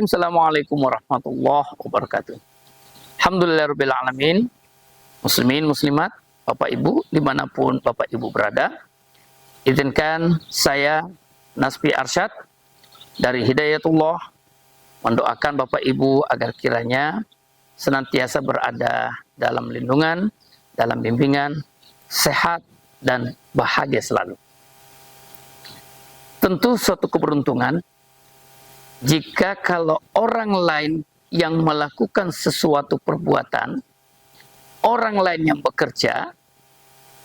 Bismillahirrahmanirrahim. Assalamualaikum warahmatullahi wabarakatuh. Alhamdulillahirrahmanirrahim. Muslimin, muslimat, Bapak Ibu, dimanapun Bapak Ibu berada, izinkan saya, Nasfi Arsyad, dari Hidayatullah, mendoakan Bapak Ibu agar kiranya senantiasa berada dalam lindungan, dalam bimbingan, sehat, dan bahagia selalu. Tentu suatu keberuntungan jika kalau orang lain yang melakukan sesuatu perbuatan, orang lain yang bekerja,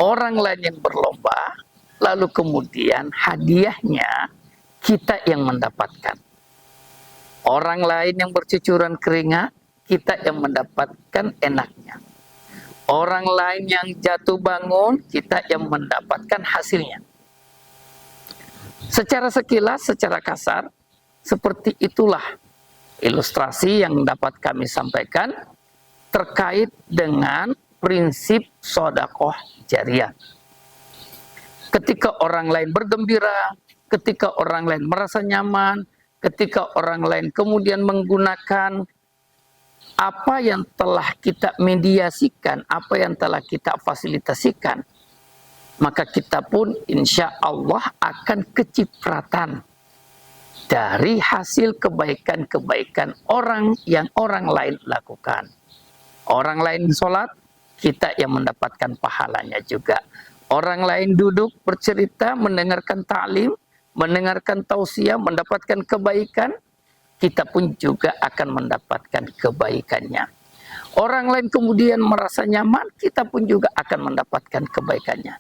orang lain yang berlomba, lalu kemudian hadiahnya kita yang mendapatkan. Orang lain yang bercucuran keringat, kita yang mendapatkan enaknya. Orang lain yang jatuh bangun, kita yang mendapatkan hasilnya. Secara sekilas, secara kasar, seperti itulah ilustrasi yang dapat kami sampaikan terkait dengan prinsip sedekah jariyah. Ketika orang lain bergembira, ketika orang lain merasa nyaman, ketika orang lain kemudian menggunakan apa yang telah kita mediasikan, apa yang telah kita fasilitasikan, maka kita pun insya Allah akan kecipratan dari hasil kebaikan-kebaikan orang yang orang lain lakukan. Orang lain sholat, kita yang mendapatkan pahalanya juga. Orang lain duduk bercerita, mendengarkan ta'lim, mendengarkan tausiah, mendapatkan kebaikan, kita pun juga akan mendapatkan kebaikannya. Orang lain kemudian merasa nyaman, kita pun juga akan mendapatkan kebaikannya.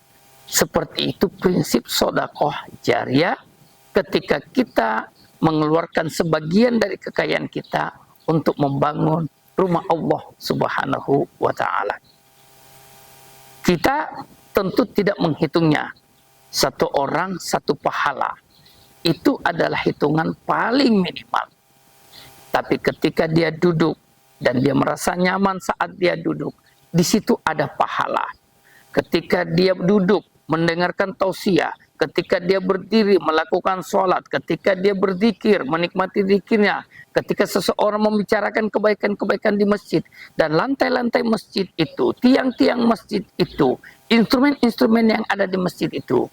Seperti itu prinsip sedekah jariyah ketika kita mengeluarkan sebagian dari kekayaan kita untuk membangun rumah Allah Subhanahu wa ta'ala. Kita tentu tidak menghitungnya. Satu orang, satu pahala. Itu adalah hitungan paling minimal. Tapi ketika dia duduk dan dia merasa nyaman saat dia duduk, di situ ada pahala. Ketika dia duduk mendengarkan tausiah, ketika dia berdiri melakukan sholat, ketika dia berzikir, menikmati zikirnya, ketika seseorang membicarakan kebaikan-kebaikan di masjid, dan lantai-lantai masjid itu, tiang-tiang masjid itu, instrumen-instrumen yang ada di masjid itu,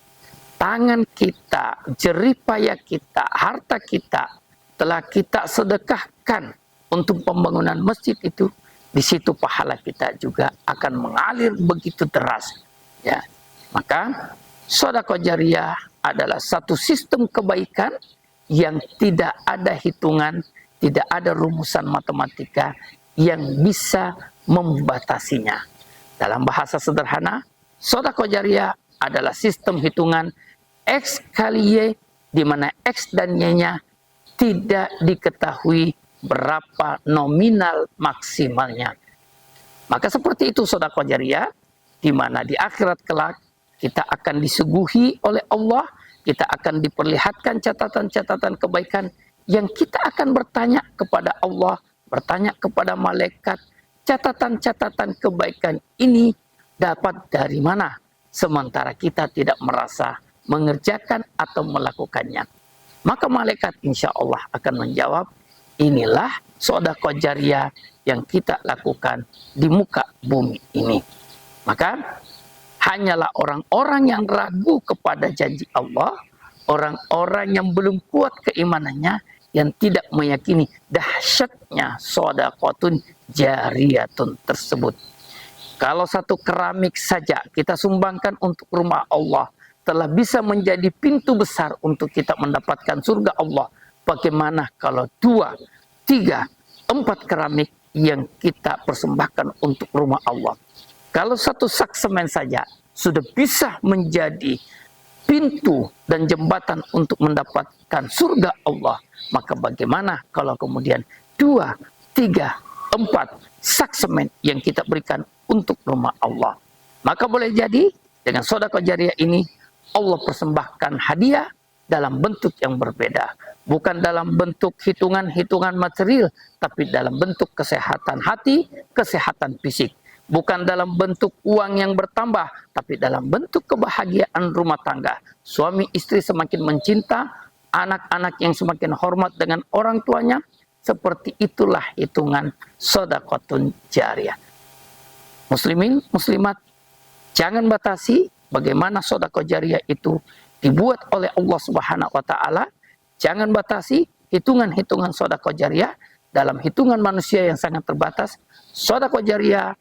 tangan kita, jerih payah kita, harta kita, telah kita sedekahkan untuk pembangunan masjid itu, di situ pahala kita juga akan mengalir begitu deras. Ya, maka sedekah jariyah adalah satu sistem kebaikan yang tidak ada hitungan, tidak ada rumusan matematika yang bisa membatasinya. Dalam bahasa sederhana, sedekah jariyah adalah sistem hitungan X kali Y, di mana X dan Y-nya tidak diketahui berapa nominal maksimalnya. Maka seperti itu sedekah jariyah, di mana di akhirat kelak kita akan disuguhi oleh Allah, kita akan diperlihatkan catatan-catatan kebaikan yang kita akan bertanya kepada Allah, bertanya kepada malaikat, catatan-catatan kebaikan ini dapat dari mana? Sementara kita tidak merasa mengerjakan atau melakukannya. Maka malaikat insya Allah akan menjawab, inilah sedekah jariyah yang kita lakukan di muka bumi ini. Maka hanyalah orang-orang yang ragu kepada janji Allah, orang-orang yang belum kuat keimanannya, yang tidak meyakini dahsyatnya sedekatun jariyatun tersebut. Kalau satu keramik saja kita sumbangkan untuk rumah Allah, telah bisa menjadi pintu besar untuk kita mendapatkan surga Allah. Bagaimana kalau 2, 3, 4 keramik yang kita persembahkan untuk rumah Allah? Kalau satu sak semen saja sudah bisa menjadi pintu dan jembatan untuk mendapatkan surga Allah, maka bagaimana kalau kemudian 2, 3, 4 sak semen yang kita berikan untuk rumah Allah? Maka boleh jadi dengan sedekah jariyah ini Allah persembahkan hadiah dalam bentuk yang berbeda. Bukan dalam bentuk hitungan-hitungan material, tapi dalam bentuk kesehatan hati, kesehatan fisik. Bukan dalam bentuk uang yang bertambah, tapi dalam bentuk kebahagiaan rumah tangga. Suami istri semakin mencinta, anak-anak yang semakin hormat dengan orang tuanya, seperti itulah hitungan sedekahun jariyah. Muslimin, muslimat, jangan batasi bagaimana sedekah jariyah itu dibuat oleh Allah Subhanahu wa taala. Jangan batasi hitungan-hitungan sedekah jariyah dalam hitungan manusia yang sangat terbatas. Sedekah jariyah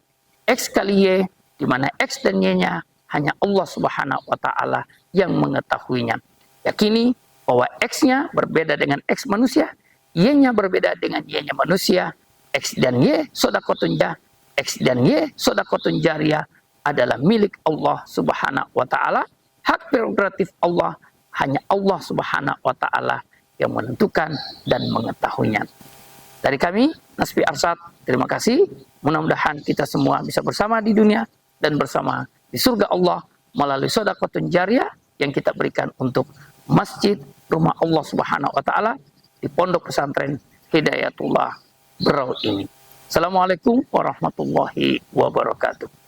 X kali Y, di mana X dan Y-nya hanya Allah Subhanahu wa taala yang mengetahuinya. Yakini bahwa X-nya berbeda dengan X manusia, Y-nya berbeda dengan Y-nya manusia. X dan Y sedekahun jariyah, X dan Y sedekahun jariyah adalah milik Allah Subhanahu wa taala. Hak prerogatif Allah, hanya Allah Subhanahu wa taala yang menentukan dan mengetahuinya. Dari kami, Nasbi Arsyad, terima kasih. Mudah-mudahan kita semua bisa bersama di dunia dan bersama di surga Allah melalui sedekahun jariyah yang kita berikan untuk masjid rumah Allah Subhanahu wa taala di Pondok Pesantren Hidayatullah Berau ini. Assalamualaikum warahmatullahi wabarakatuh.